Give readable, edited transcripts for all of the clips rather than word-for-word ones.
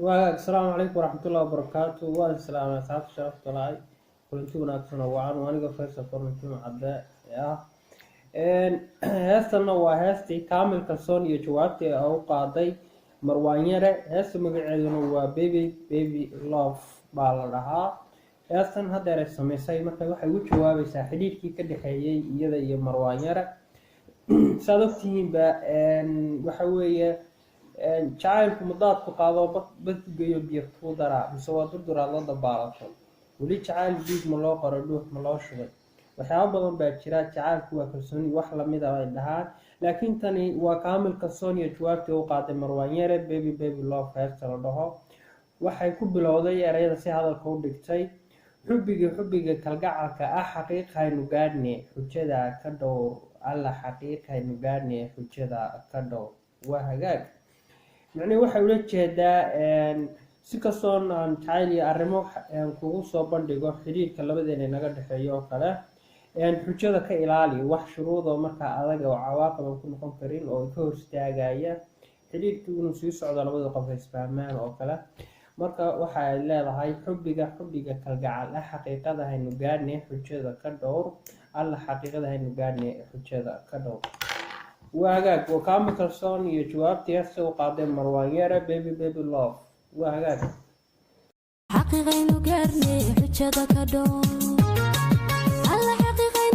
السلام عليكم ورحمة الله وبركاته. والسلام على سعادة شرفت الله كلنتي وناكسنا وعن وأنا فيصل كورنتي معداء يا هستنا وهستي كامل كسون يجوابتي أو قاضي مروانيرة هست مقعدنا وبيبي لوف بالرها هستن هذا رسمي ساي مركز واحد وجوابي ساحلي كي كده حيي يدا مروانيرة صادفتين وحوية jacaylku mudaadku qaado badku geeyo biyo ku daraa mise waa durduraa la dabaalato weli jacayl dhiig ma loo qoro dhuux ma loo shubay waxyaabo badan baa jira jacaylku waa kalsooni wax lamid ah ay dhahaan laakiin tani waa kaamil kalsooni iyo jawaabtii uu qaaday marwaanyere baby love heesta la dhaho waxay ku bilowday erayada si hadalka u dhigtay xubbiga kalgacalka ah xaqiiqaynu gaadhne xujada ka dhowr alla xaqiiqaynu gaadhne xujada ka dhowr waa hagaag يعني waxay ula jeedaa si kastoon aan jacayl iyo arrimo kugu soo bandhigo xiriirka labadeena naga dhaxeeyo oo kale xujada ka ilaali wax shuruudo marka adag oo cawaaqib ku noqon karin oo ka hor istaagaya xiriirku inuu sii socdo labada qof isfahmaan oo kale marka waxa ay leedahay xubbiga kalgacal ah xaqiiqada haynu gaadhnay xujada ka dhowr alla xaqiiqada haynu gaadhnay xujada ka dhowr وهاجاك وكامل كرسون يجواب تيسو قادم مروانيرة baby love وهاجاك حقيقي نقرني حجة كدو الله حقيقي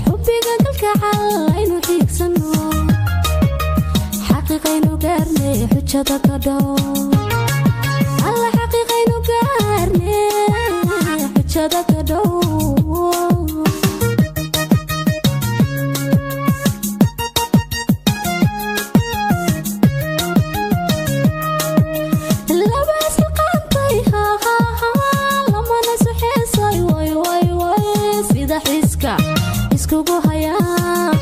حبيك قلك عالعين وحيك سنو حقيقي نقرني حجة كدو الله حقيقي نقرني حجة كدو iskugu hayaa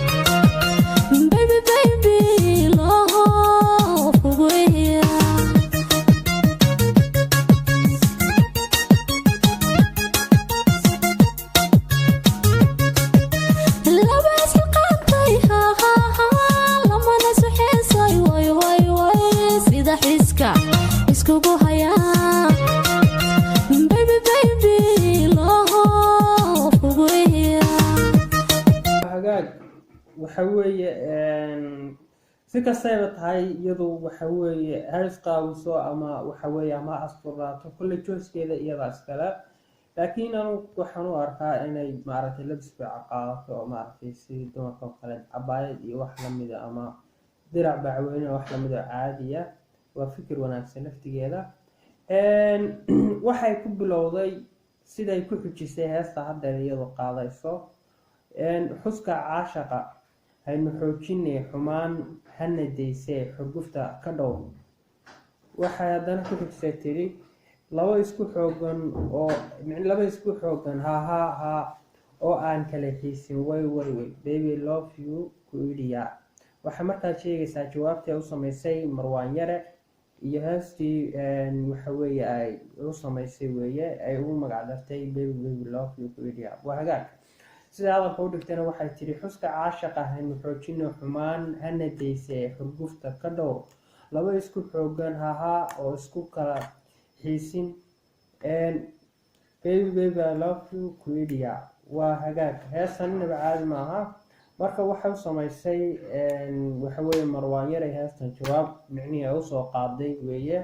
baby love kugu ihiyaa laba isqaantay lamana suxeysay way sida xiska iskugu hayaa baby love kugu ihiyaa waxa weeye si kastaba tahay iyadu waxa weeye halis qaawiso ama waxa weeye ama asturaato kulli jooskeeda iyada iskala laakiin anu waxaan u arkaa inay maaragtay labis fiican qaadato oo maaragtay si dumarka kale cabaayad iyo wax lamid ah ama dirac bacweyne wax lamid ah caadiya waa fikir wanaagsan laftigeeda waxay ku bilowday siday ku xujisay heesta hadda iyadu qaadayso xuska caashaqa haynu xoojinay xumaan hana daysay xurgufta ka dhow waxay haddana ku xujisay tiri laba isku xoogan ha oo aan kala xiisin way baby love you ku idhiya waxay markaa sheegaysaa jawaabtii ay u samaysay marwaanyare iyo heestii waxa weeye ay u samaysay weeye ay ugu magacdartay baby love you ku idhiya waa hagaag sida hadalka u dhigtana waxay tiri xuska caashaqa haynu xoojino xumaan hana daysay xurgufta ka dhowr laba isku xoogan hahaa oo isku kala xiisin baby love you ku idhiya waa hagaag heestan inaba caadi maaha marka waxay u samaysay waxa weeye marwaanyare heestan jawaab micnihii ay usoo qaaday weeye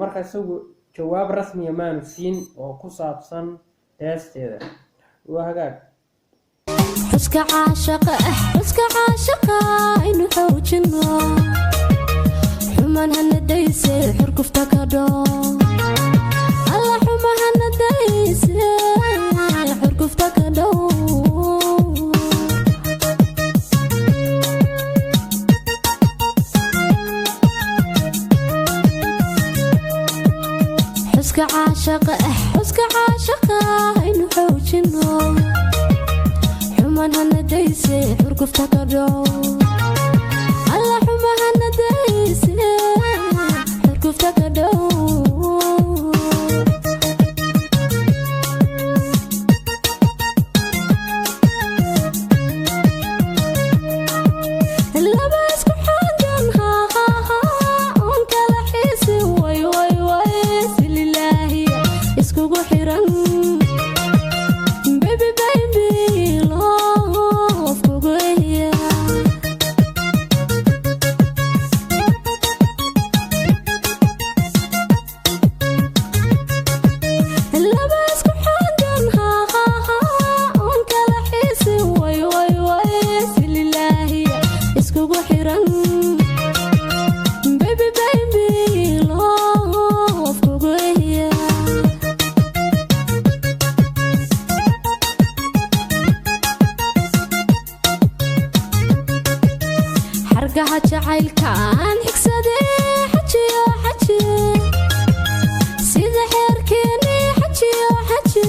marka isagu jawaab rasmiya maanu siin oo ku saabsan heesteeda وهاجاك حسك عاشقة إنه حوجنا حمان هنديسي حركفتك دو الله حمان هنديسي حركفتك دو حسك عاشقة إنه حوجنا حمان هنديسي حركفتك دو الله حمان هنديسي حركفتك دو xabaalaha jacaylkaan xigsadee xajiyo xaji sida xeerkeeni xajiyo xaji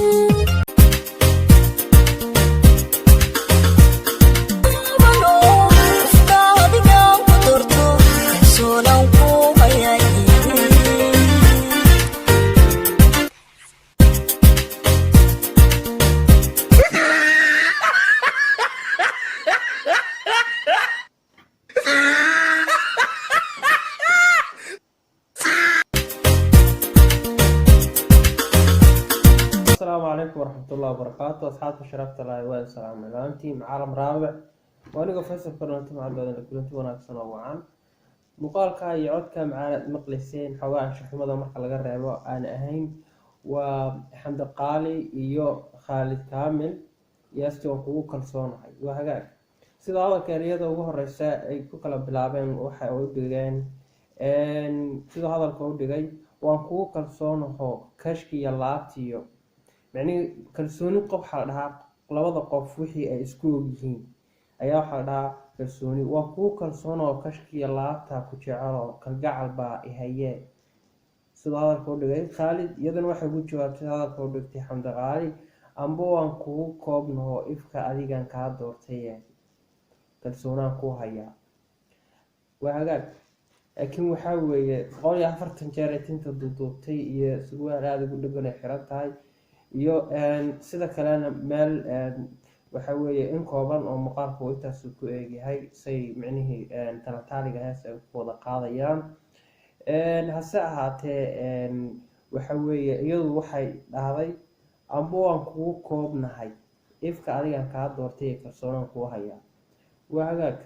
السلام عليكم ورحمة الله وبركاته أصحاب شرفت الله والسلام عليكم عالم رابع وأنا فيصل كرنت مع بدن كنت وناقصنا وعن مقالك يعودك مع مقلسين حوالي شحمة مرحلة الغربة أنا أهين وحمد قالي إيو خالد كامل يستوى كلصون وهكذا سيدا هذا كريادة وهو الرئيساء كوكلا بلابين وحاول دقين سيدا هذا الكود دقين وانكو كلصون هو كشكي يلاتيو يعني كلسوني قف حدها لبض قف وحي أي اسكو جين أيها حدها كلسوني وكو كلسون أو كشكي الله تاكو جعله كالجعل با إهيه سؤال كودي خالد يدن واحد يقول جواب سؤال كودي تي حمد غالي أمبو أنكو كوبنه إفكا أديجان كادورتيه كلسونا كو هيا وهذا لكن وحاول قولي أفرت جارتين تضوطي سؤال هذا يقول لقنا حرتها iyo sida kalena meel waxa weeye in kooban oo maqaalku intaas ku eegyahay say macnaheedu talataaliga hees ay wada qaadayaan hase ahaatee waxa weeye iyadu waxay dhahday amba waan kugu koobnahay ifka adigan ka doortay kalsoonaan ku haya waa hagaag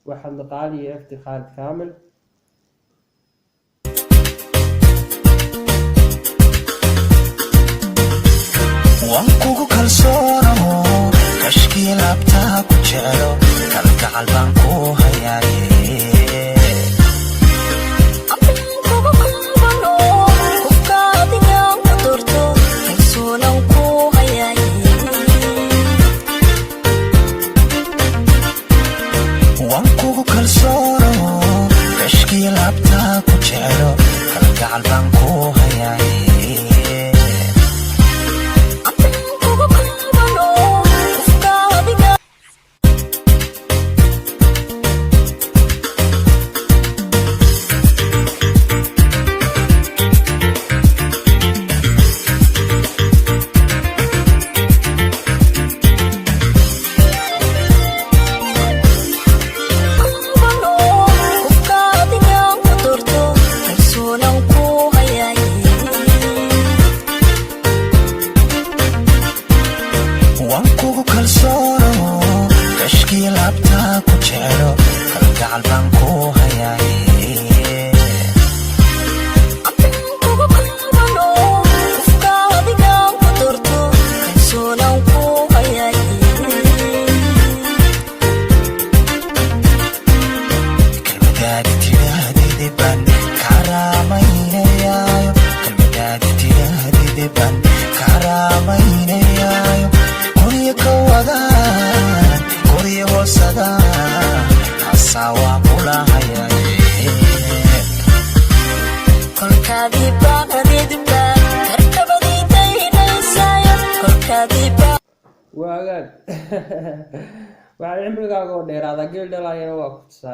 waxaan qaaliye ifti Khalid Kaamil وانكو كالصورة كشكي لابتا كجعلو كالكعل بانكو هياي أبنكو كوبانو كفكا ديان كدورتو كالسولانكو هياي وانكو كالصورة كشكي لابتا كجعلو كالكعل بانكو هياي واجد وعلى عمرك أقول دير هذا قل دلائل وقت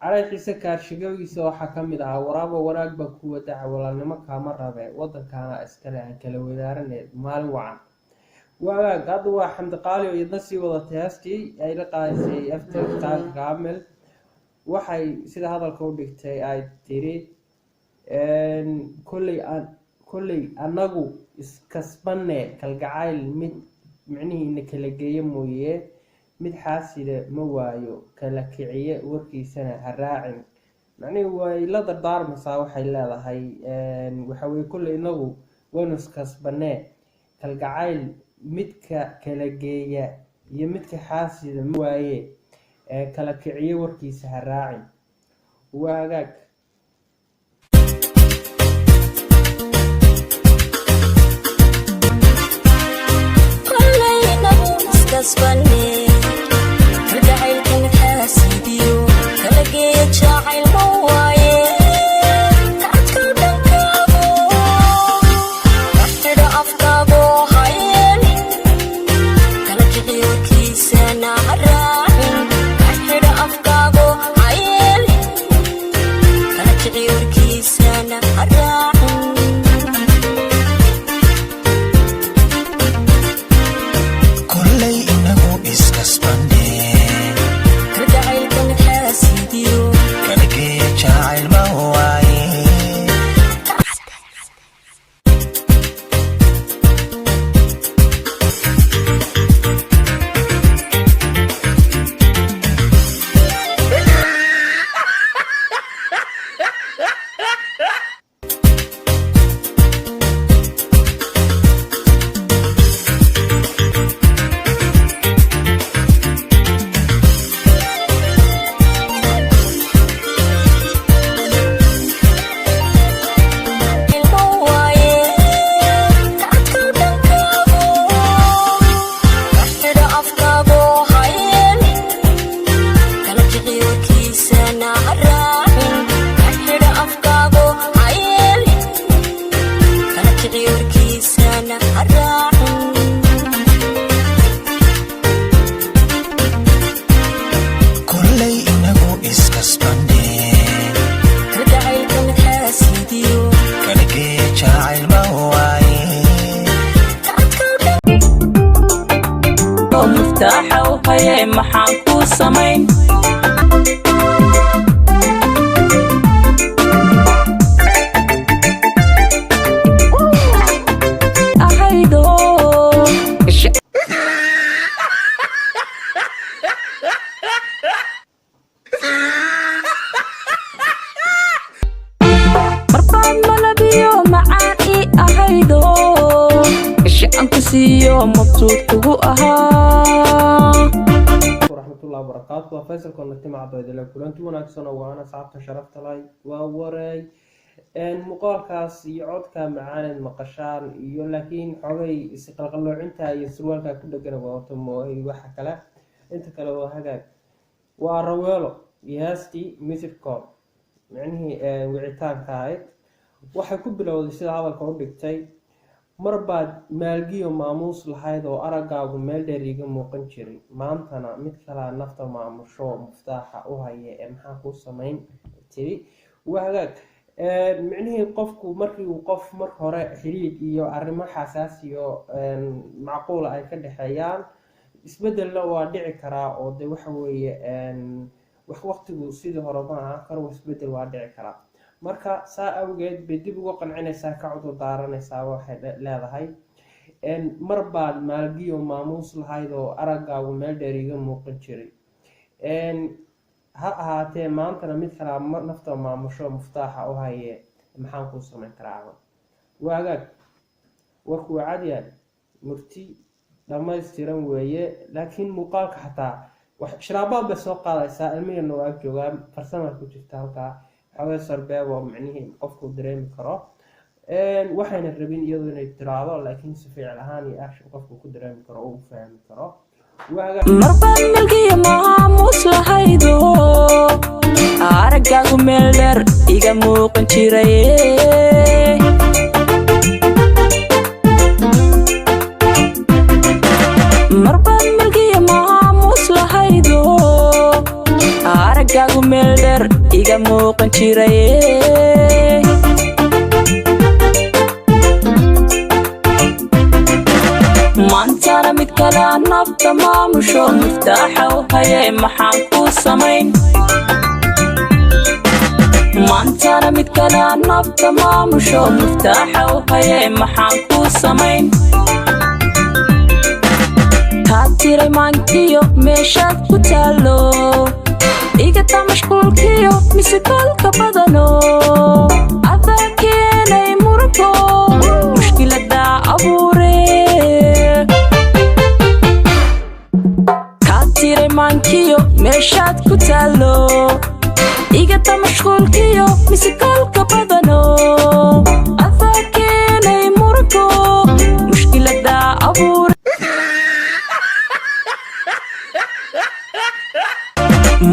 على حس كارشجوي سو حكم ده ورابه وراك بقوة ولا نمك مرة به وضع كان استرع كالودارن مال وعن وقد هو حمد قالي ويدنسي وضع تهستي أي لقى شيء أفتح قال كامل وحي سيد هذا الكود بتاعي أي تري إن كل أنجو كسبنا كالجعل مد معنيه إنك لقيه مويه mid xaasida ma waayo kala kiciye warkiisana harraacin macnaheedu way la dardaarmaysaa waxay leedahay waxa way kulli inagu waynu iskasbanee kalgacayl midka kala geeya iyo midka xaasida ma waaye kala kiciye warkiisa harraacin waa hagaag كسبني رجعي كان حاسديو كلا haye maxaan ku samayn ahaydo marbaad malabiyo macaan ii ahaydo aan ku siiyo mabsuud kugu ahaa waraxmatullahi wabarakaatu waa faysal connecti macdoydile kulanti wanaagsan oo waana asxaabta sharafta lay waa wareey muuqaalkaas iyo codka macaaneed maqashaan iyo laakiin xogay isqalqaloocinta iyo surwaalka ku dhegan wato mooy waxa kale inta kale waa hagaag waa raweelo iyo heestii music call micnihii wicitaanka ahayd waxay ku bilowday sida hadalka u dhigtay marbaad maalgiyo maamuus lahayd oo araggaagu meel dheer iga muuqan jiray maantana mid kalea nafta maamusho muftaaxa u haya ee maxaa kuu samayn tiri waa hagaag micnihii qofku markii uu qof mar hore xiriid iyo arrimo xasaasiyo macquula ay ka dhexeeyaan isbedelna waa dhici karaa oo de waxa weeye waqtigu sidii hore ma aha karo isbedel waa dhici karaa marka saa awgeed bay dib uga qancinaysaa ka cudur daaranaysaa waxay leedahay marbaad maalgiyo maamuus lahayd oo araggaagu meel dheer iga muuqan jiray ha ahaatee maantana mid kalaa nafta maamusho muftaaxa u haye maxaan kuu samayn karaa waa hagaag warku waa cadyahay murti dhammaystiran weeye laakiin muuqaalka xataa shiraabaad bay soo qaadaysaa ilmihina waa ag joogaa farsama ku jirta halkaa xogay sarbeeb oo micnihii qofku dareemi karo waxayna rabin iyadu inay tiraahdo laakiin si ficil ahaan iyo action qofku ku dareemi karo oo u fahmi karo marbaad malgiyo maamuus lahaydo araggaagu meel dheer iga muuqan jiray marbaad malgiyo maamuus lahaydo araggaagu meel dheer iga muuqan jiray maantana mid kale nafta maamusho muftaaxa u haye maxaan ku samayn maantana mid kale nafta maamusho muftaaxa u haye maxaan ku samayn kaa tiray maankiyo meeshaad ku taalo igata mashquulkiyo misikolka badano adaa keenay muranko mushkilada abuure maankiyo meeshaad ku taalo igata mashquulkiyo misikolka badano adaa keenay muranko mushkilada abuure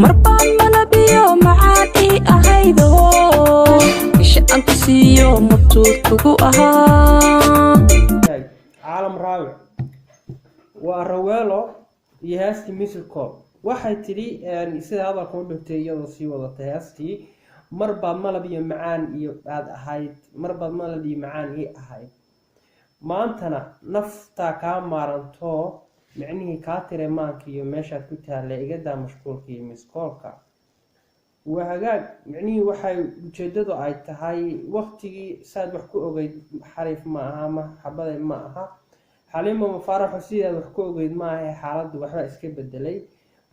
marbaad malabiyo macaan ii ahaydo isha aan ku siiyo mabsuud kugu ahaa caalam raawic waa raweelo iyo heestii music call waxay tidhi sida hadalka u dhigtay iyadoo sii wadatay heestii marbaad malab iyo macaan iyo aad ahayd marbaad malab iyo macaan ii ahayd maantana naftaa kaa maaranto micnihii kaa tiray maanka iyo meeshaad ku taallay igadaa mashquulka iyo miskoolka waa hagaag micnihii waxay ujeedadu ay tahay waqtigii saad wax ku ogeyd xariif ma aha ma xabaday ma aha xaliimo mafaaraxo sidaad wax ku ogeyd maaha xaaladdu waxba iska bedelay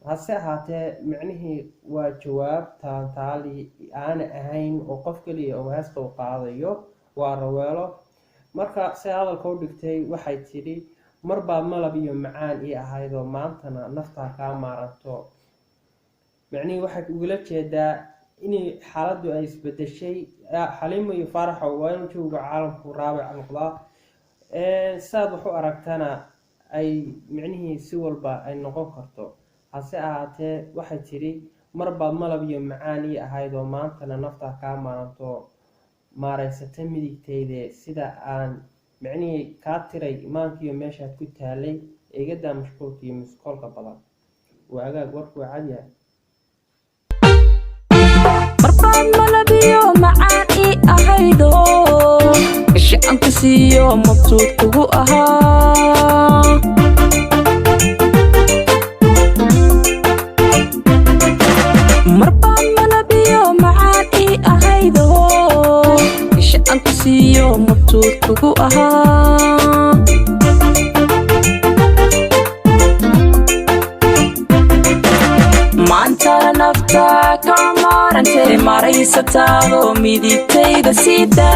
hase ahaatee micnihii waa jawaab taantaali aana ahayn oo qof keliya oo heesta u qaadayo waa raweelo marka si hadalka u dhigtay waxay tidhi marbaad malab iyo macaan ii ahaydoo maantana naftaa kaa maaranto micnihii waxay ugula jeedaa inay xaaladdu ay isbedeshay xaliimo iyo faaraxo waa in jooga caalamku raabic noqdaa saad wax u aragtana ay micnihii si walba ay noqon karto hase ahaatee waxay tidhi marbaad malab iyo macaan ii ahaydoo maantana naftaa kaa maaranto maaraysata midigtayde sida aan micnihii kaa tiray maankiiyo meeshaad ku taalay igadaa mashquulka iyo miskoolka badan waa hagaag warku waa cadyahay marbaad malabiyo macaan ii ahaydo isha aan ku siiyo mabsuud kugu ahaa kugu ahaa maantana nafta ka maarantay maraysataadoo midigtayda sida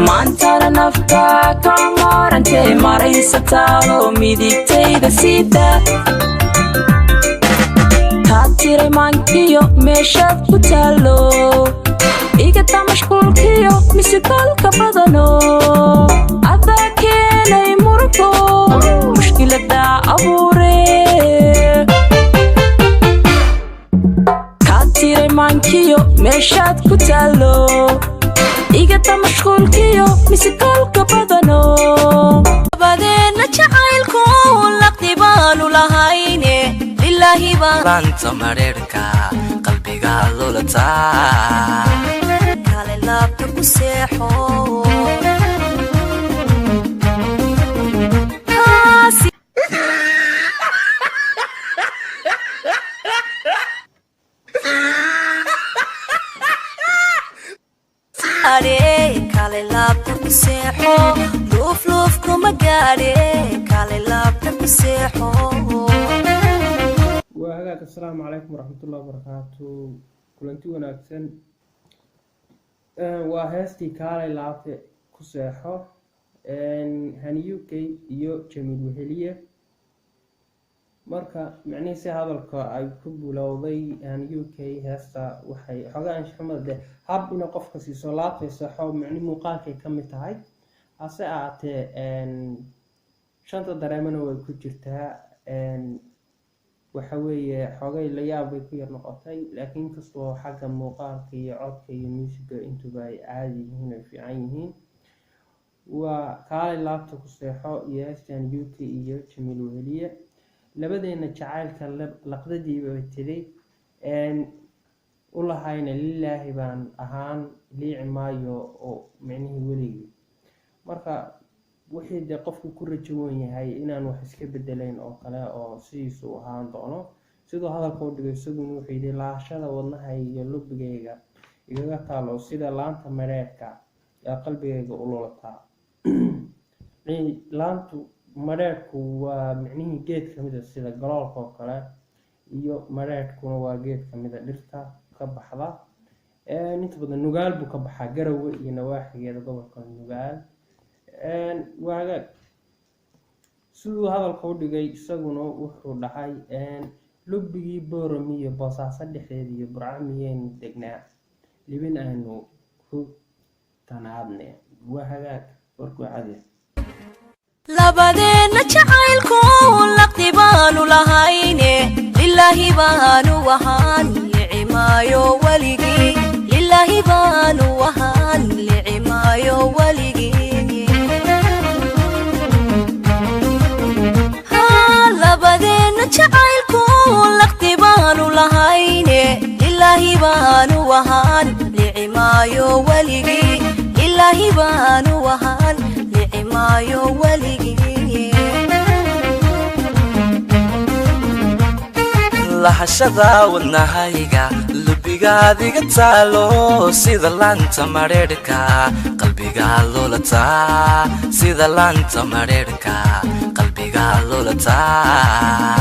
maantana nafta ka maarantay maraysataadoo midigtayda sida kaa tiray maankiyo meeshaad ku taallo igata mashquulkiyo misidaalka badano adaa keenay murugo mushkiladaa abuure kaa tiray maankiyo meeshaad ku taallo igata mashquulkiyo misidaalka badano badeena jacaylku laqdi baanu lahayne lilaahi baan laanta mareerka qalbiga lulataa kale laabta ku seexo kale laabta ku seexo luuf kuma gaadhe kale laabta ku seexo waa hagaag assalaamu calaykum waraxmatullahi wabarakaatu kulanti wanaagsan waa heestii kaalay laabta ku seexo hani UK iyo Jamiil Weheliye marka macnihiisi hadalka ay ku bilowday hani UK heesta waxay xogaan shaqamada hab in qofka siiso laabta seexo macni muuqaalkay ka mid tahay hase ahaatee shanta dareemana way ku jirtaa waxa weeye xogay la yaab bay ku yar noqotay laakiin kastoo xagga muuqaalka iyo codka iyo musiga intuba ay caadi yihiin ay fiican yihiin waa kaalay laabta ku seexo iyo heestan UK iyo Jamiil Weheliye labadeena jacaylka laqdadiiba way tiri u lahayna lilaahi baan ahaan liici maayo oo micnihii weligii marka wixii dee qofku ku rajawan yahay inaan wax iska bedelayn oo kale oo sidiisu ahaan doono sidoo hadalka u dhigay isaguna wuxuu yidhi laashada wadnaha iyo lubigayga igaga taalo sida laanta mareerka ee qalbigayga u lulataa laantu mareerku waa micnihii geed ka mid a sida galoolka oo kale iyo mareerkuna waa geed ka mid a dhirta ka baxda inta badan nugaal buu ka baxaa Garowe iyo nawaaxigeeda gobolka nugaal waa hagaag siduu hadalka u dhigay isaguna wuxuu dhahay lubigii Boorami iyo Boosaaso dhexdeeda iyo Burco miyaynu degnaa libin aynu ku tanaadne waa hagaag warku cadi labadeena jacaylku laqdi baanu lahayne lilaahi baanu ahaan licimaayo weligii lilaahi baanu ahaan licimaayo weligii labadeena jacaylku laqdi baanu lahayne lilaahi baanu ahaan licimaayo weligii lilaahi baanu ahaan licimaayo weligii lahashada wadnahayga lubigaadiga taalo sida laanta mareerka qalbiga lulataa sida laanta mareerka qalbiga lulataa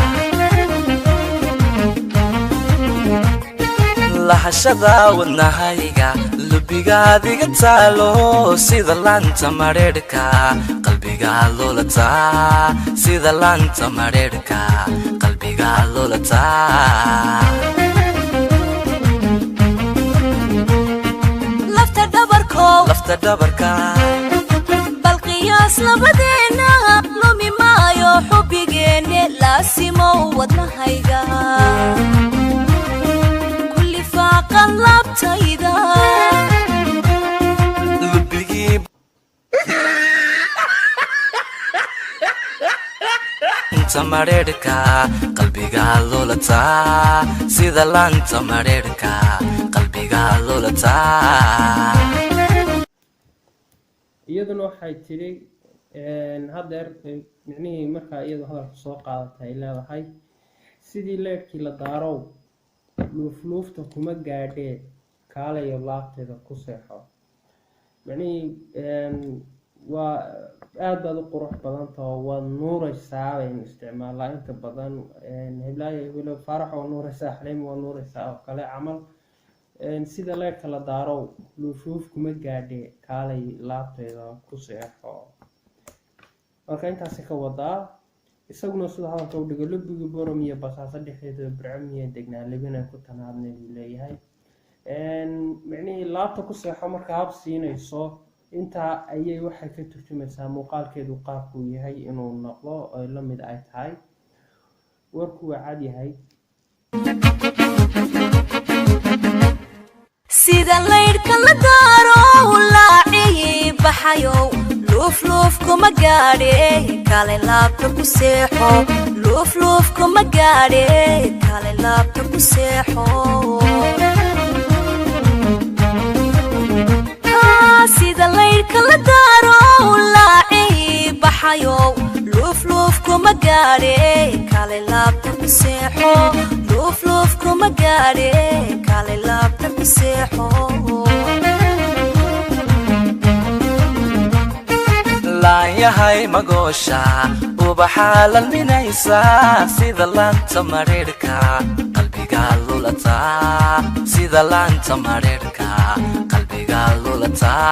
lahashada wadnahayga lubigaadiga taalo sida laanta mareerka qalbiga lulataa sida laanta mareerka qalbiga lulataa lafta dhabarka bal qiyaas labadeena lumi maayo xubbigeenne laasimow wadnahayga kulli faaqan laabtayda lubigii laanta mareerka qalbiga lulataa sida laanta mareerka qalbiga lulataa iyaduna waxay tiri hadeer micnihii markaa iyadu hadalka soo qaadatay ay leedahay sidii leerkii la daarow luufluufta kuma gaadhee kaalayo laabteeda ku seexo يعني waa aad baad u qurux badan tahay waad nuuraysaa baynu isticmaalaa inta badan heblayo faarax oo nuuraysaa xaleem waa nuuraysaa oo kale camal sida leerka la daaro luufuuf kuma gaadhe kaalay laabteeda ku seexo marka intaasi ka wadaa isaguna sida hadalka u dhigo lubiga borom iyo basaaso dhexdeeda bircamiya degnaa libina ku tanaadnay buu leeyahay micnihii laabta ku seexo marka hab siinayso intaa ayay waxay ka turjumaysaa muuqaalkeedu qaabkuu yahay inuu noqdo oo la mid ay tahay warku waa cad yahay sida laydhka la daaro laacii baxayo luufluuf kuma gaadhe kale laabta ku seexo luufluuf kuma gaadhe kale laabta ku seexo sida laydhka la daaro laacii baxayo luufluuf kuma gaadhe kale laabta ku seexo luufluuf kuma gaadhe kale laabta ku seexo laanyahay magoosha ubaxaa lalminaysaa sida laanta mareerhka qalbiga lulataa sida laanta mareerhka qalbiga lulataa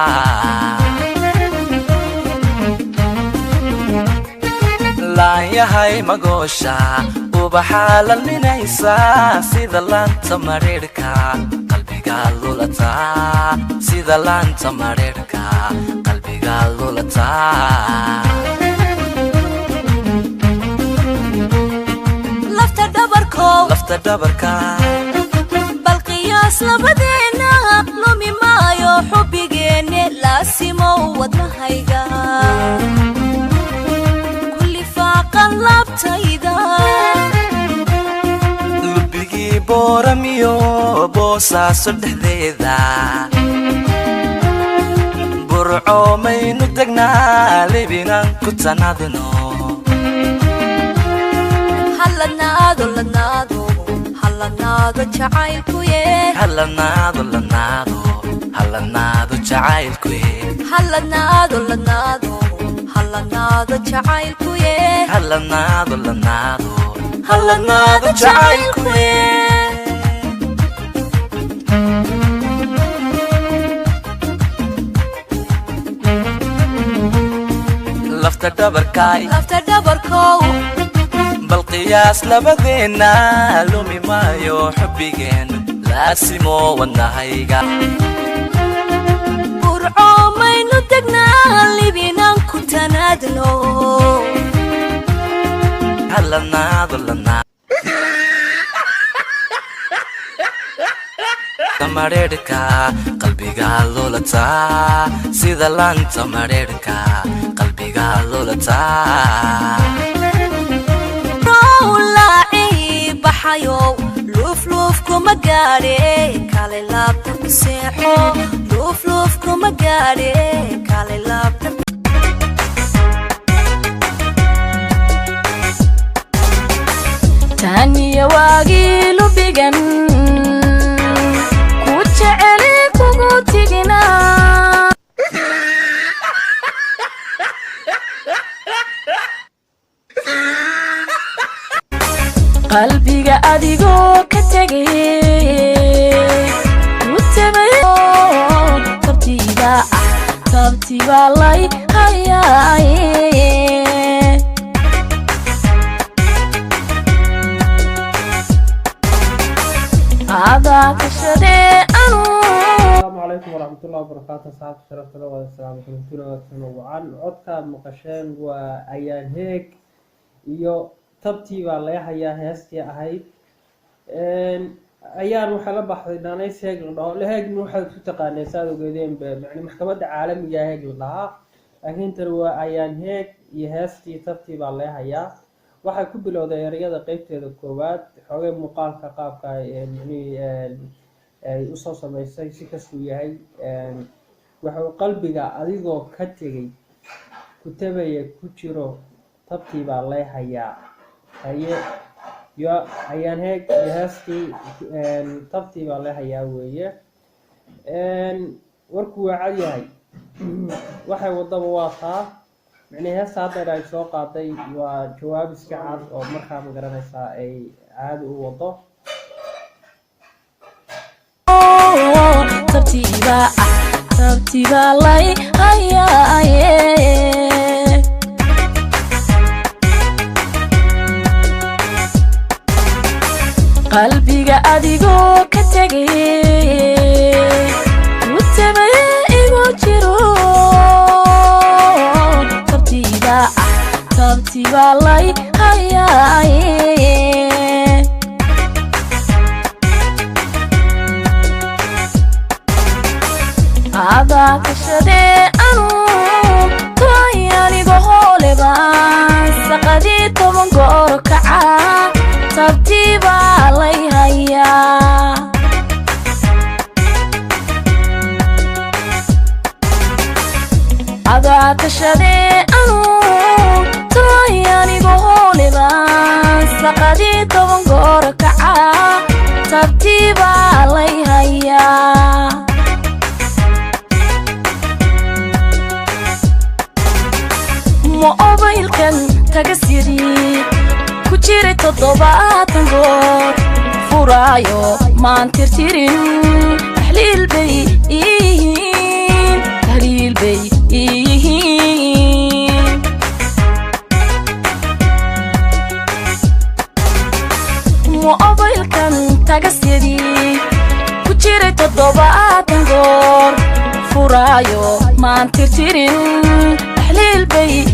laanyahay magoosha ubaxaa lalminaysaa sida laanta mareerhka qalbiga lulataa sida laanta mareerhka qalbiga lulataa lafta dhabarka bal qiyaas labadeena lumi maayo xubbigeenne laasimow wadnahayga kulli faaqan laabtayda lubigii booramiyo boosaaso dhexdeeda burco maynu degnaa libinaan ku tanaadno halanaado lanaado halanaado jacaylkuye halanaado lanaado halanaado jacaylkuye halanaado lanaado halanaado jacaylkuye halanaado lanaado halanaado jacaylkuye lafta dhabarkow bal qiyaas labadeena lumi maayo xubbigeen laasimo wadnahayga burco maynu degnaa libinaan ku tanaadno halanaado lanaado mareerhka qalbiga lulataa sida laanta mareerhka qalbiga lulataa laacii baxayo luufluuf kuma gaadhe kale laabta ku seexo luufluuf kuma gaadhe kale laabta taniya waagii lubigan ku jeceli kugu tiginaa qalbiga adigoo ka tegay tabtiibaa lay hayaaye adaa kashadee السلام عليكم ورحمة الله وبركاته صاحب شرفت الله والسلام عليكم وعن عدك مقشين وأيان هيك iyo tabtii baa laga hayaa heestii ahayd ayaan waxa la baxday dhaanays heeg la dhaho heegna waxay ku taqaanay saad ogeedeen macna maxkamadda caalamiga heeg la dhahaa laakiin tan waa ayaan heeg iyo heestii tabtii baa laga hayaa waxay ku bilowday erayada qaybteeda koowaad xoogay muuqaalka qaabka ay u soo sameysay si kastuu yahay waxa uu qalbiga adigoo ka tegay kutabaya ku jiro tabtii baa lay hayaa haye yo ayaan heeg iyo heestii tabtii baa lay hayaa weeye warku waa cad yahay waxay wadaba waa taa micnihii heesta hadda ay soo qaaday waa jawaab iska cad oo markaa ma garanaysaa ay caadi u wado tabtiba lay hayaye qalbiga adigoo ka tegay utabaya igu jiro tabtiba lay hayaye ada kashade anu toyanigo holeba saqadi toban goor kaca tabtiba lay haya ada kashade anu toyanigo holeba saqadi toban goor kaca tabtiba lay haya mobilkan tagasiri ku jiray 7 goor furaayo maan tirtirin tahlil bay mobilkan tagasiri ku jiray 7 goor furaayo maan tirtirin tahlil bay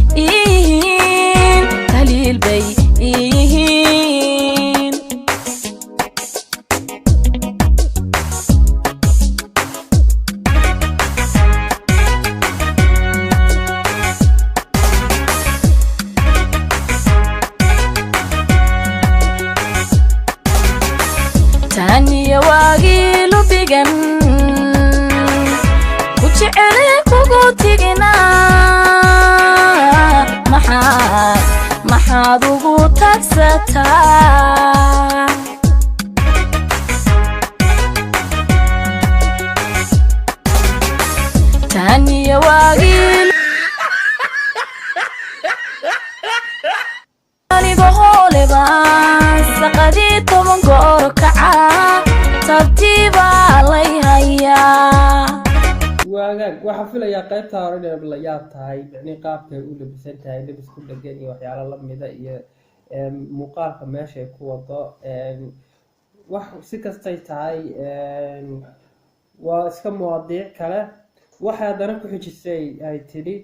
taniya waagi lubigan ku jecel kugu tigina maxaad ugu tagsataa taniya waagi anigo holeba saqadi toban goor kaca tabtiba lay haya waagaag waxaa filayaa qaybtaa hore inay la yaab tahay micnii qaabkay u labisan tahay labis ku dhegan iyo waxyaalo lamida iyo muuqaalka meeshay ku wado wax si kastay tahay waa iska muwaadiic kale waxay haddana ku xijisay ay tidhi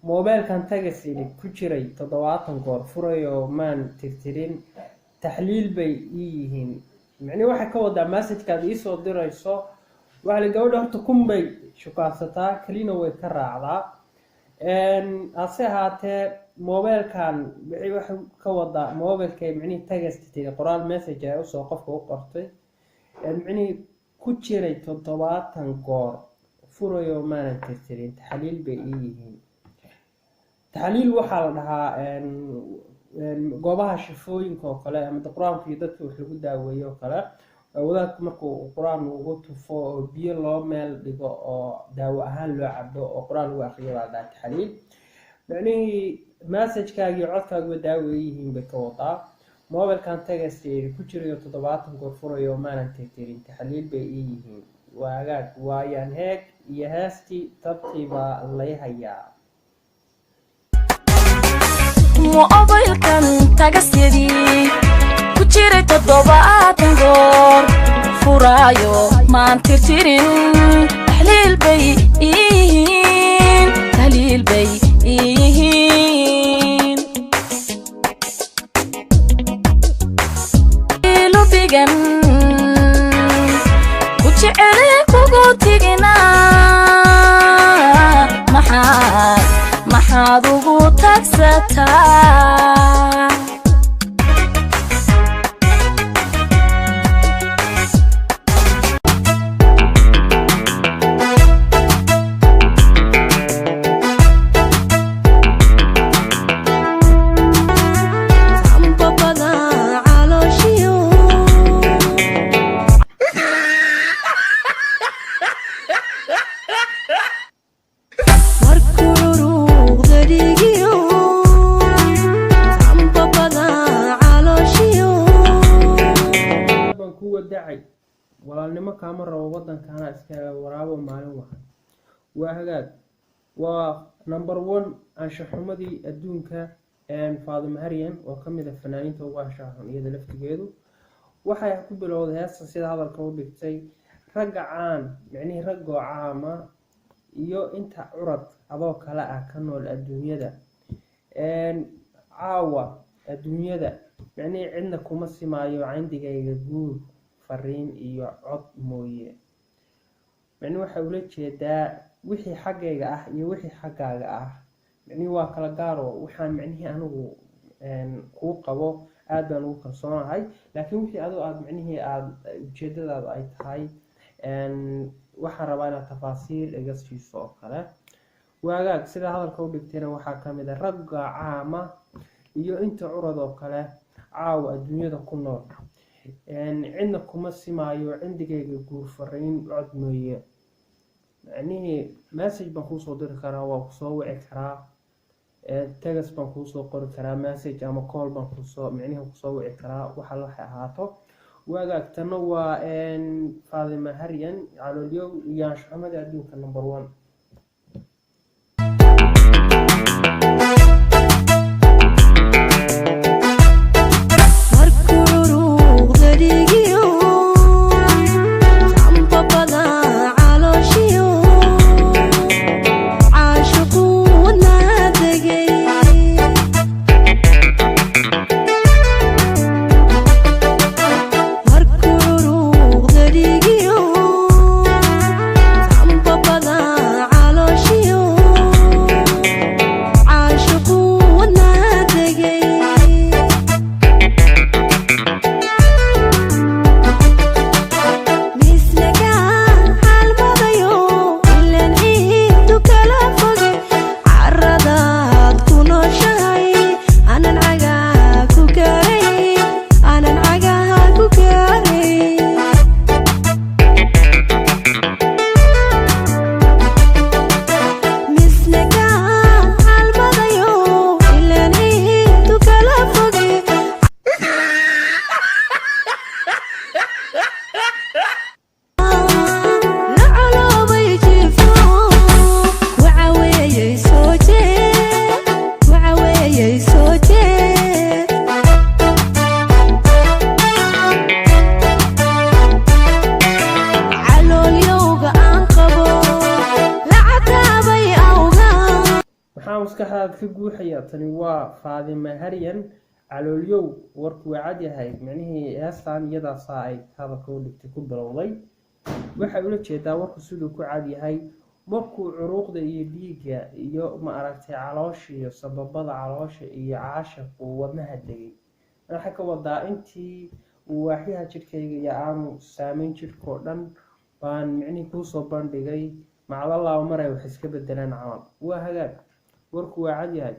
mobilkan tagasini ku jiray 7 goor furayo maan tirtirin taxliil bay ii yihiin micnii waxay ka wadaa messagekaad iisoo dirayso waxay gabadha horta kunbay shukaansataa kalina way ka raacdaa hase ahaatee mobilkan waxay ka wadaa mobilkay micnihii tagasta tiri qoraal message ay usoo qofka u qortay micnihii ku jiray 7 goor furayo maanan tirtirin taxliil bay ii yihiin taxliil waxaa la dhahaa goobaha shifooyinka oo kale ama quraanka iyo dadka wax lagu daaweeyo oo kale wadaadku markuu quraan ugu tufo oo biyo loo meel dhigo oo daawo ahaan loo cabo oo quraan lagu akhriyo waa dhahay taxliil micnihii messagekaagii codkaagu daawo yihiin bay ka wadaa mobilkan tagastay ku jirayo 7 goor furayo maanan tirtirin taxliil bay ii yihiin waagaag waayaan heeg iyo heestii tabtiba lay hayaa mobilkan tagasiri ku jiray 7 goor furaayo maan tirtirin tahlil bay lubigan ku jecel kugu tigina maxaad ugu tagsataa wadacay walaalnimo kaama rabo waddankana iska waraabo maalin wacan waa hagaag waa number 1 anshaxumadii adduunka Faadimo Haryan oo ka mid ah fanaaniinta ugu anshaxan iyada laftigeedu waxay ku bilowday heesta sida hadalka u dhigtay ragga caan yacni rag oo caama iyo inta curad adoo kale ah ka nool adduunyada caawa adduunyada yacni cidna kuma simaayo cindigayga guur fariin iyo cod mooye yacni waxa ula jeedaa wixii xaggayga ah iyo wixii xaggaaga ah yacni waa kala gaaro waxaan macnihii anigu kuu qabo aad baan ugu kalsoonahay laakiin wixii adoo aad macnihii aad ujeedadaada ay tahay waxaan rabaa inaad tafaasiil iga siiso oo kale waagaag sida hadalka u dhigtayna waxaa ka mid ah ragga caama iyo inta curad oo kale caawa adduunyada ku nool cidna kuma simaayo cindigayga guur fariin cod mooye macnihii message baan kuusoo diri karaa waa kusoo wici karaa text baan kuusoo qori karaa message ama call baan kusoo macnihii kusoo wici karaa waxa waxay ahaato waagaag tana waa Faadimo Haryan caloolyow iyo anshaxumada adduunka number 1 maskaxdaada ka guuxaya tani waa Faadimo Haryan caloolyow warku cad yahay macnihii heestan iyadaas ay hadalka u dhigtay ku bilowday waxa ula jeedaa warku sidoo ku cad yahay markuu curuqda iyo dhiigga iyo ma aragtay caloosha iyo sababada caloosha iyo caashaqu wadnaha degay waxa ka wadaa intii waaxiyaha jirkayga iyo aanu saameyn jirko dhan baan macnihii ku soo bandhigay macdalaa maray wax iska bedelaan camal waa hagaag warku waa cad yahay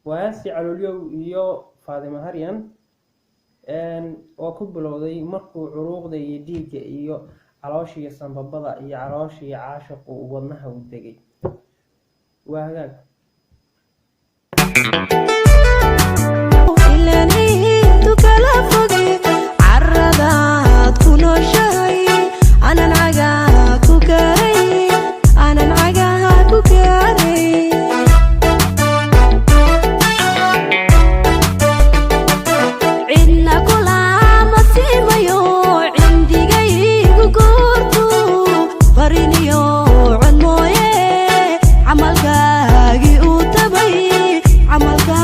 waasi caloolyow iyo Faadimo Haryan oo ku bilowday markuu curuqda iyo dhiigga iyo caloosha iyo sanbabada iyo caloosha iyo caashaqu wadnaha u degay waa hagaag camalkaagii uu tabay camalka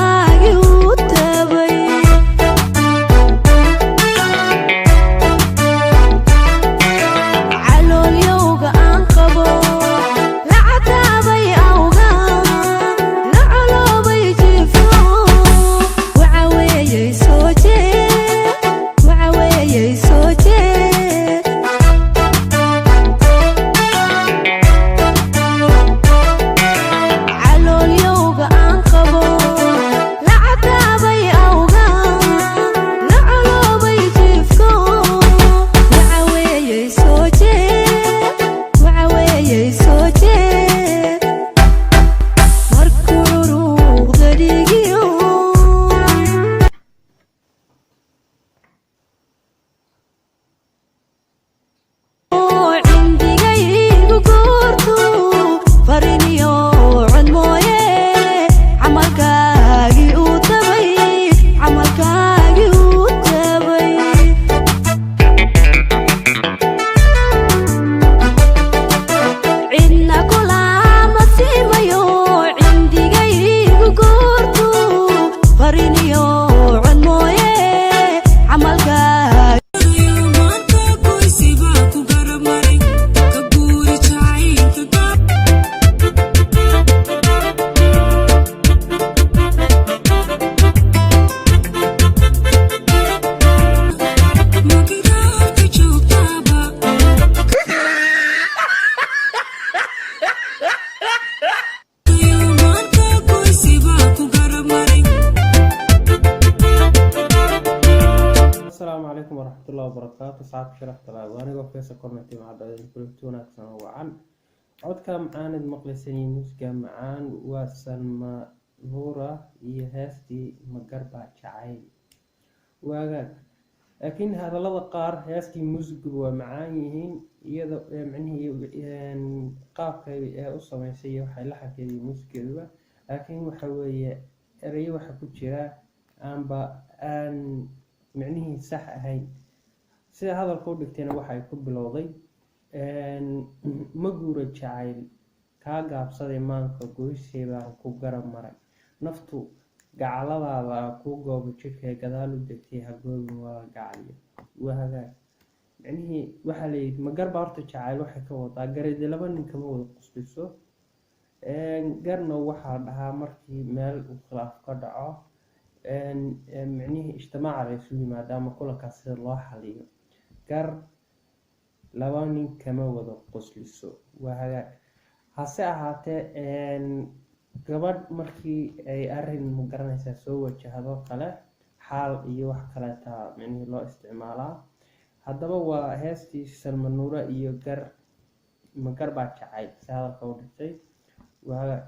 wabarakaatu saxaab sharafta leh waaniga feesa kornati macadada kulubti wanaagsan oo wacan codka macaanid maqlaysanay muusiga macaan waa Salma Nuura iyo heestii Magarbaa Jacayl waaga laakiin hadalada qaar heestii muusigu waa macaan yihiin iyada macnaheedu qaabka ay u sameysay waxay la xaqiiqiyay muusigeeduba laakiin waxa weeye erayo waxa ku jira aan macnihi sax ahayn sida hadalka u dhigtayna waxay ku bilowday ma guura jacayl ka gaabsaday maanka goysay baan ku garab maray naftu gacaladaada ku goobo jirka gadaal u degtay ha goobin waa gacaliyo waa hagaag macnihi waxa la yidhi magarba horta jacayl waxay ka wadaa garide laba nin kama wada qusbiso garna waxaa dhahaa markii meel uu khilaaf ka dhaco macnihi ijtimaaca la isugu yimaado ama kulankaas sida loo xaliyo gar laba nin kama wada qosliso waa hagaag hase ahaatee gabadh markii ay arrin ma garanaysaa soo wajahdo kale xaal iyo wax kaleeta macnihi loo isticmaalaa haddaba waa heestii Salma Nuura iyo Magarbaa Jacayl si hadalka u dhigtay waa hagaag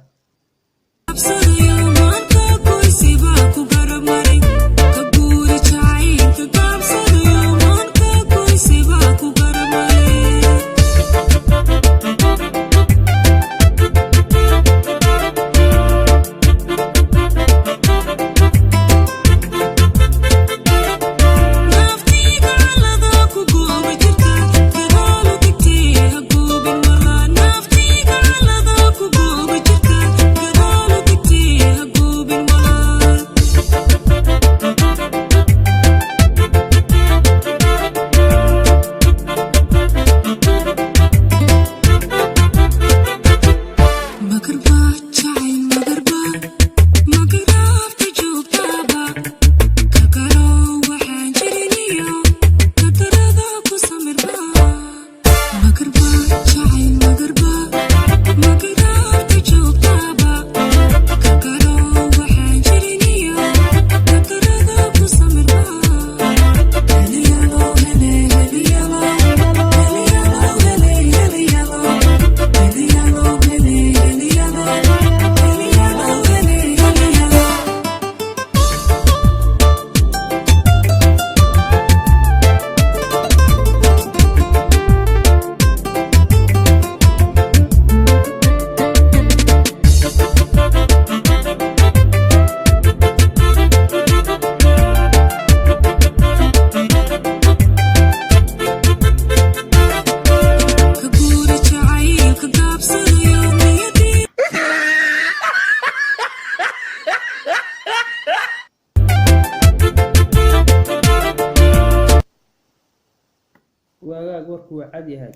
waagaag warku waa cad yahay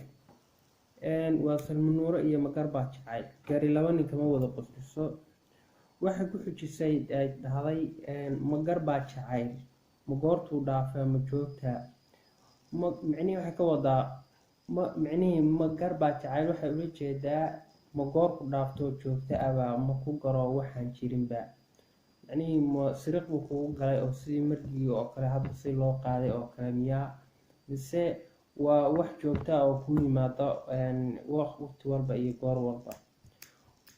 waa Salma Nuura iyo Magarbaa Jacayl gari laba nin kama wada qosliso waxay ku xujisay ay dhahday Magarbaa Jacayl ma goortuu dhaafay ma joogtaa macnihi waxay ka wadaa macnihi Magarbaa Jacayl waxay ula jeedaa ma goorku dhaafto joogta aba ma ku garo waxaan jirinba macnihi ma siriq buu kugu galay oo sidii markii oo kale hadda si loo qaaday oo kale miyaa mise waa wax joogta oo ku yimaado waqti walba iyo goor walba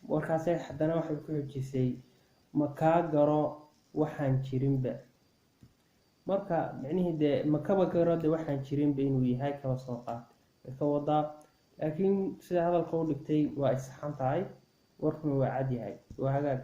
warkaas haddana waxay ku xujisay ma ka garo waxaan jirinba marka macnihi de ma kaba garo de waxaan jirinba inuu yahay kaba soo qaatay ka wadaa laakiin sida hadalka u dhigtay waa isaxan tahay warkuna waa cad yahay waa hagaag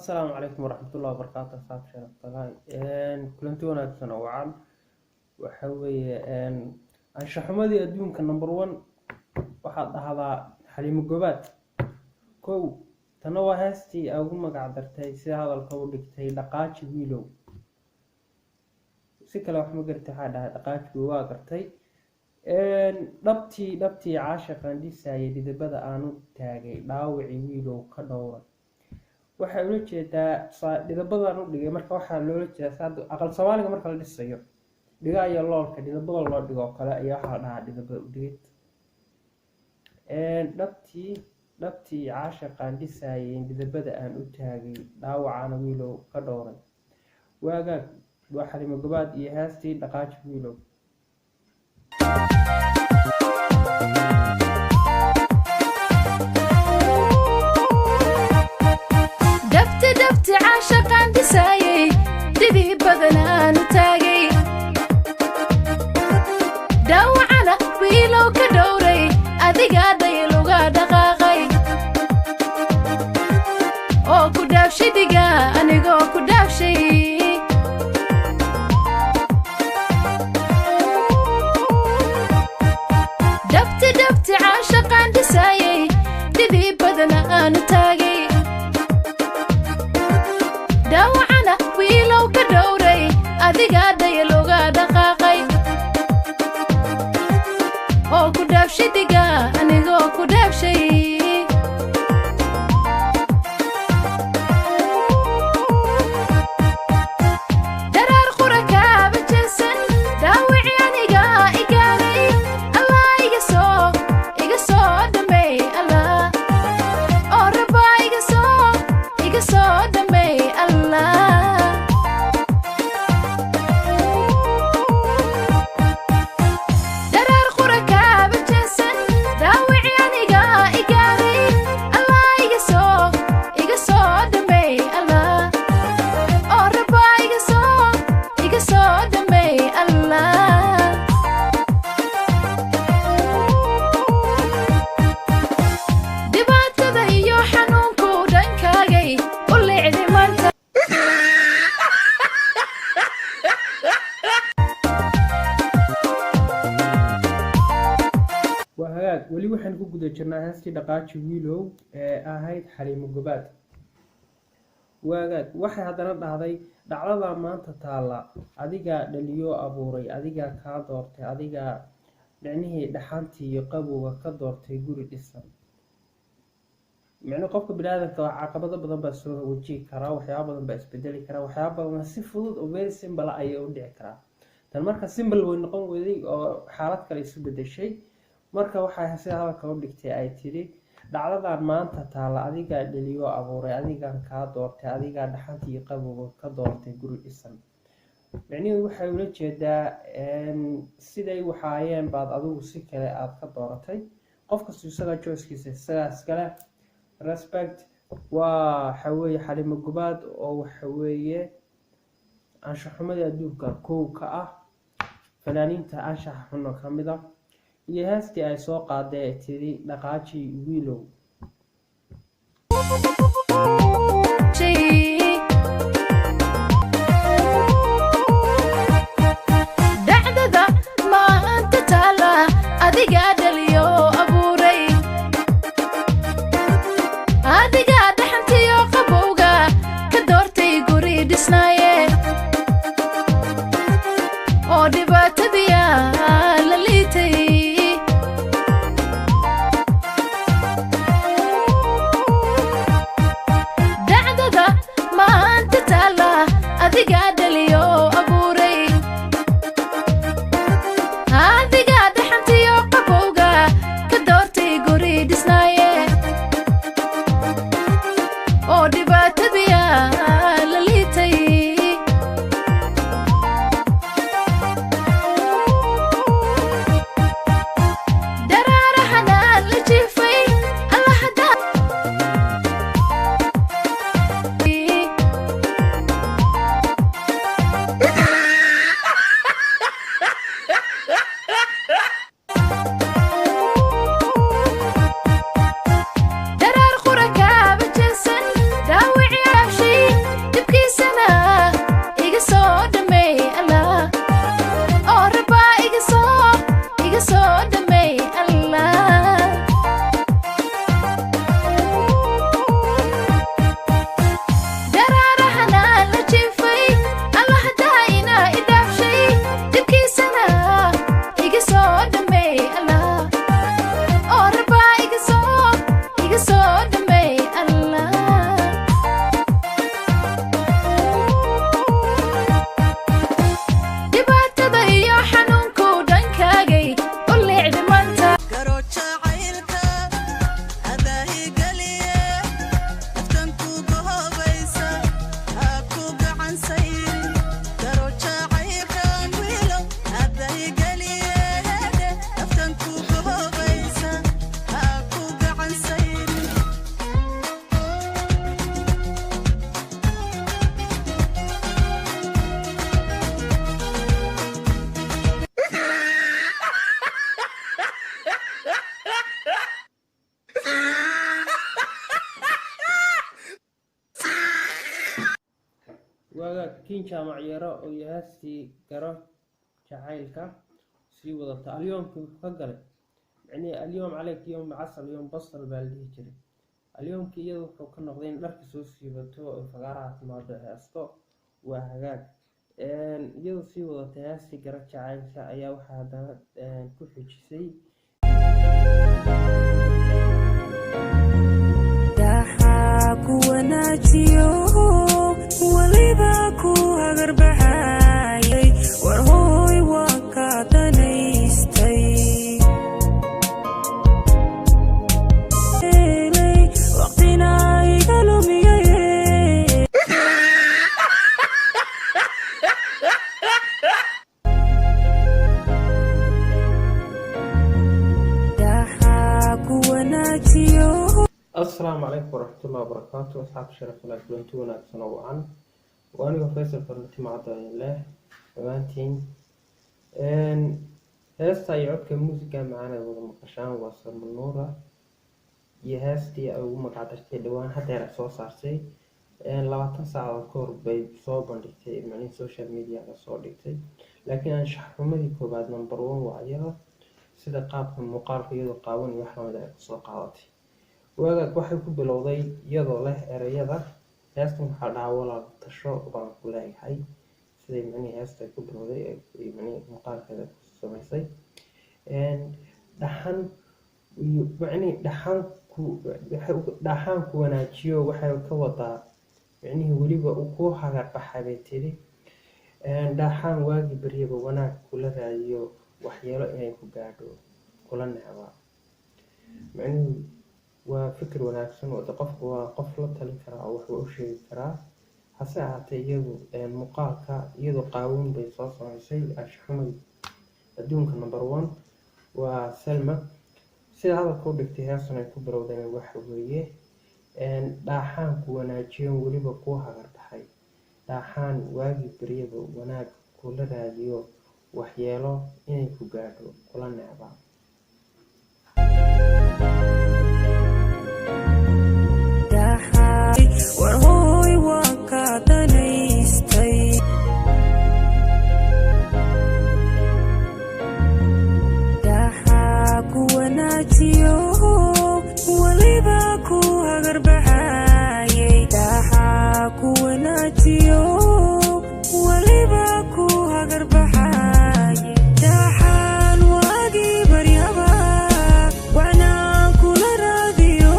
السلام عليكم ورحمة الله وبركاته. صاحب شرف طلاي كلنتي wanaagsan oo wacan waxa weeye anshaxumadii adduunka number 1 waxa dhahdaa Xaliimo Gobaad kow tan waa heestii ugu magac dartay sida hadalka u dhigtay dhaqaaji wiilow si kale wax ma gartay waxa dhahay dhaqaaji waa gartay dhabtii caashaqan dhisayay didabada aanu taagay dhaawici wiilow ka dhowray waxa uu jeedaa didabadaan u dhigay marka waxa loo jeedaa aqal Soomaaliga marka la dhisayo dhigaya loolka didabada loo dhigo kale ayaa waxa dhahaa didabada u dhigay dhabtii caashaqan dhisayay didabada aan u taagay dhaawacana wiilow ka dhowray waagaag waa Xaliimo Gobaad iyo heestii dhaqaaji wiilow دبتي عاشقان دسايي ددي بدنان تاغي داوعنا ويلو كدوري أديقا ديلوغا دقاقي أو كدافشي ديقا أنيقو كدافشي دبتي عاشقان دسايي ددي بدنان تاغي داوعنا ويلو كدوري أديقا ديلوغا دقاقي أو كدافشي ديقا أنيقو كدافشي درار قركا بجنسن داوعي أنيقا إيقاني الله إيقسو دمي الله أو ربا إيقسو دمي درار قركا بجنسن داوعي أنيقا إيقاني الله إيقسو دمي الله أو ربا إيقسو دمي الله dhibaatada iyo xanuunku dhankaagay u leecdi maanta وهاك ولي waxaan ku guda jirnaa heestii dhaqaaji wiilow ee ahayd Xaliimo Gobaad waagaag waxay hadana dhahday dhacdada maanta taala adiga dhaliyo abuuray adiga ka doortay adiga micnihii dhaxantii iyo qabowga ka doortay guri dhisan micno qofka bini'aadamka waa caqabado badan baa soo wajihi kara waxyaabo badan baa isbedeli kara waxyaabo badan si fudud oo very simple ay u dhici kara tan marka simple way noqon weyday oo xaalad kale isu bedeshay marka waxa sida hadalka u dhigtay ay tiri dhacdadan maanta taala adiga dhaliyo abuuray adiga ka doortay adiga dhaxantii qabowga ka doortay guri dhisan micnihiisu waxay ula jeedaa siday waxaayeen baad adigu si kale aad ka dooratay qofka isaga choice-kiisa isaga kale respect waxa weeye Xaliimo Gobaad oo waxa weeye anshaxumadii adduunka kow ka ah fanaaniinta anshax xuno ka mid ah iyo heestii ay soo qaaday tiri dhaqaaji wiilow dhacdada maanta taala adiga dhaliyo abuuray adiga dhaxantiyo qabowga ka doortay guri dhisnaaye oo dhibaatadiya la liitay kiin jaamac yaro oo yahaastii garo jacaylka sii wadata alyoomkii wuxuu ka galay micnihii alyoom caleyk yoom casal yoom basal baa la dhihi jiray alyoomkii iyada wuxuu ka noqday in dharka soo siibato oo fagaaraha timaado heesto waa hagaag iyadoo sii wadata heestii garo jacaylka ayaa waxaa haddana ku xujisay ku wanaajiyo waliba ku hagarbaxayay war hooy waan ka danaystay waqtina iga lumiyay ku wanaajiyo السلام عليكم ورحمة الله وبركاته أصحاب الشرف الله كلنتونا سنوعا وأنا فيصل فرنتي مع الله ومانتين هاستا يعود كموسيقى معانا ومقشان وصل من نورة يهاستي أو مقعدرتي دوان حتى يرسو صارتي لواتن ساعة كور بيصوبان ديكتي معني سوشيال ميديا لصور ديكتي لكن أنا شحرمدي كوباد نمبر 1 وعيرا سيدا قابكم مقارف يدو قاون وحنا مدعي قصة قاوتي waagaag waxay ku bilowday iyadoo leh erayada heestan waxaa dhahaa walaal tasho baan ku leeyahay siday micnihii heesta ku bilowday micnihii muuqaalkeeda ku samaysay dhaxan iyo micnihii dhaxanku wanaajiyo waxay ka wadaa micnihii weliba ku hagarbaxay bay tiri dhaxan waagii baryaba wanaag kula raadiyo waxyeelo inay ku gaadho kula necbaa micnihii waa fikir wanaagsan oo qofku waa qof la talin karaa oo wax u sheegi karaa hase ahaatee iyadu muuqaalka iyadoo qaawan bay soo samaysay ashxumay adduunka number 1 waa Salma sida hadalka u dhigtay heesan ay ku bilowdeen waxa weeye dhaxanku wanaajiyo weliba ku hagarbaxay dhaxan waagii baryaba wanaag kula raadiyo waxyeelo inay ku gaadho kula necbaa war hooy waan ka danaystay ku wanaajiyo waliba ku hagarbaxayay ku wanaajiyo waliba ku hagarbaxayay dhaxan waagii baryaba wanaan kula raadiyo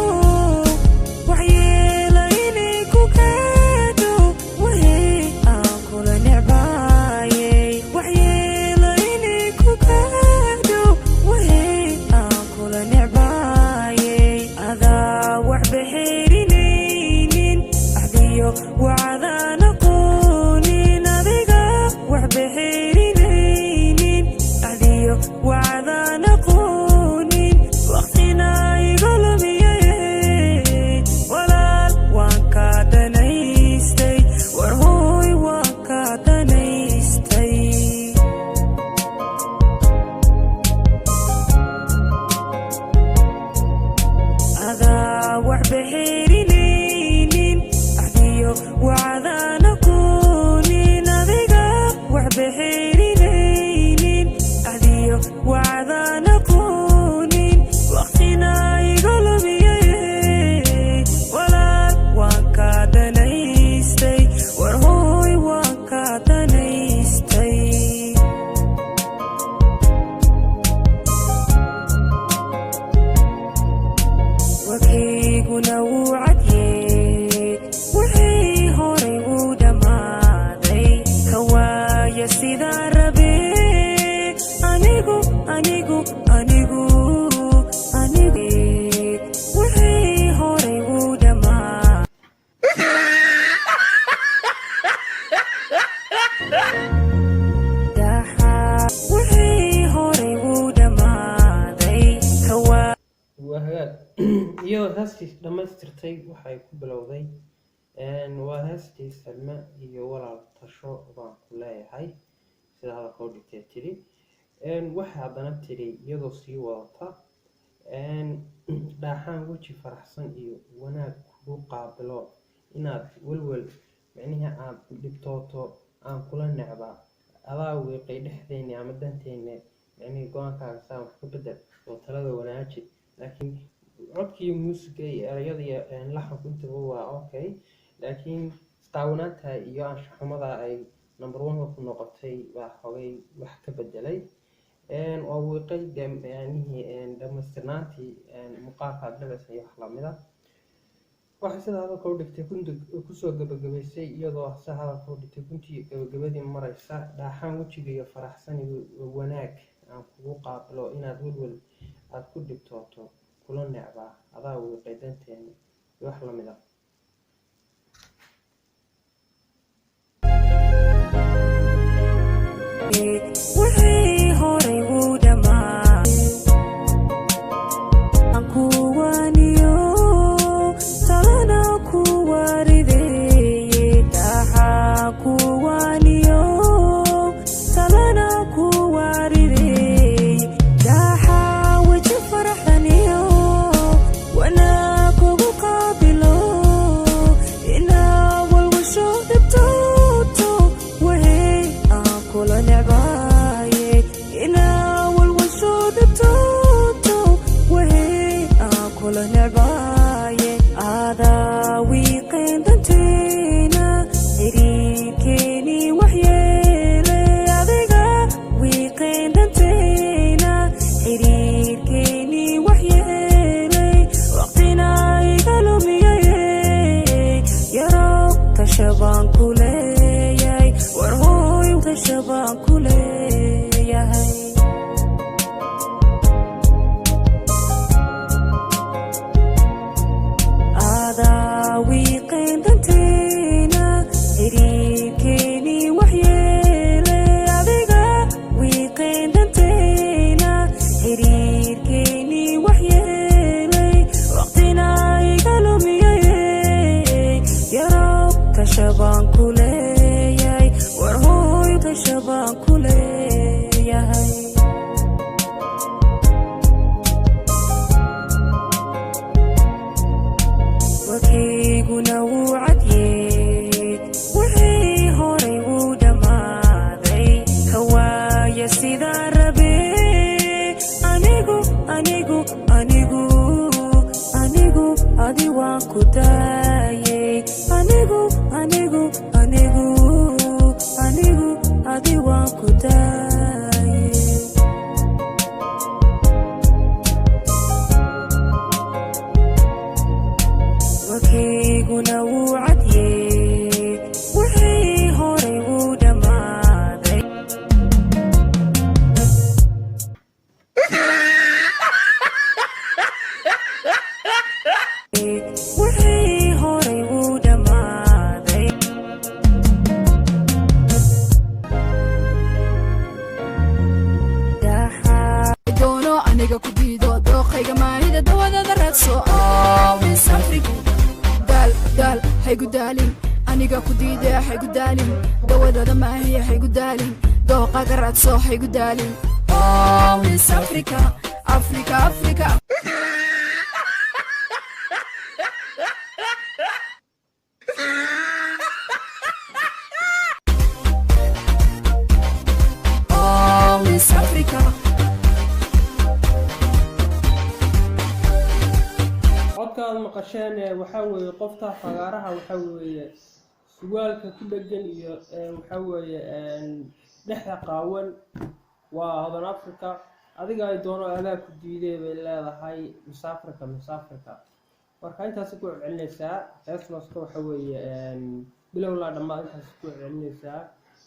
iyadoo heestii dhammaystirtay waxay ku bilowday waa heestii Salma iyo walaal tasho baan ku leeyahay sida hadalka u dhigtay tiri waxay haddana tiri iyadoo sii wadata dhaxan weji faraxsan iyo wanaag ku qaabilo inaad walwal micnaha aad dhibtooto aan kula necbaa adaa wiiqay dhexdeyna ama danteena micnihii go-aankaaga saan wax ka bedel oo talada wanaaji laakiin codkii muusiga iyo erayada iyo laxanku intaba waa okay laakiin istaawanaanta iyo anshaxumada ay number 1 ku noqotay waa xogay wax ka bedelay oo wiiqay micnihii dhamaystirnaantii muuqaalka dhabaysa iyo wax lamida waxay sida hadalka u dhigtay kusoo gabagabaysay iyadoo se hadalka u dhigtay guntii gabagabadii maraysa dhaaxaan wejiga iyo faraxsan iyo wanaag aan kugu qaabilo inaad welwel aad ku dhibtooto kula necbaa adaa wiiqay danteena iyo wax lamida wixii horay wuu dhamaaday aan ku waaniyo talana ku waarideeye dhaxaa ku waaniyo talana ku waarideeye dhaxaa weji faraxaniyo wanaag ugu qaabilo inaa walwasho dhibtooto wahey aan kula necbaaye inaa walwasho dhibtooto wahey aan kula necbaaye adaa wiiqeen danteena xiriirkeeni waxyeele adiga wiiqeen danteena xiriirkeeni waxyeele waqtina iga lumiyaye yarow tashabaan ku leeyahay war hooy tashabaan ku leeyahay adaa wiiqeen danteena xiriirkeeni waxyeele adiga wiiqeen danteena xiriirkeeni waxyeele waqtina iga lumiyaye yarow tashabaan ku leeyahay war hooy tashabaan ku leeyahay warkayguna wuu cadyey wixii horay wuu dhammaaday hawaaya sidaa rabee anigu adi waan ku daayey anigu adi waan ku daayey warkayguna wuu cadyey wixii horay wuu dhammaaday wixii horay wuu dhammaaday doono aniga ku diido dooqayga maahida dawadada raadso Miss Africa daal haygu daalin aniga ku diide haygu daalin dawadada maahiya haygu daalin dooqaga raadso haygu daalin Miss Africa Miss Africa codkaad maqasheen waxaa weeye qofta fagaaraha waxaa weeye suwaalka ku dhegan iyo waxaa weeye dhexda qaawan waa Southern Africa adiga ay doono adaa ku diiday bay leedahay Miss Africa marka intaas ku celinaysaa heeslooska waxaa weeye bilow la dhammaad intaas ku celinaysaa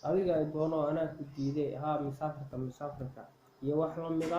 adiga ay doono anaa ku diiday Miss Africa iyo wax la mid ah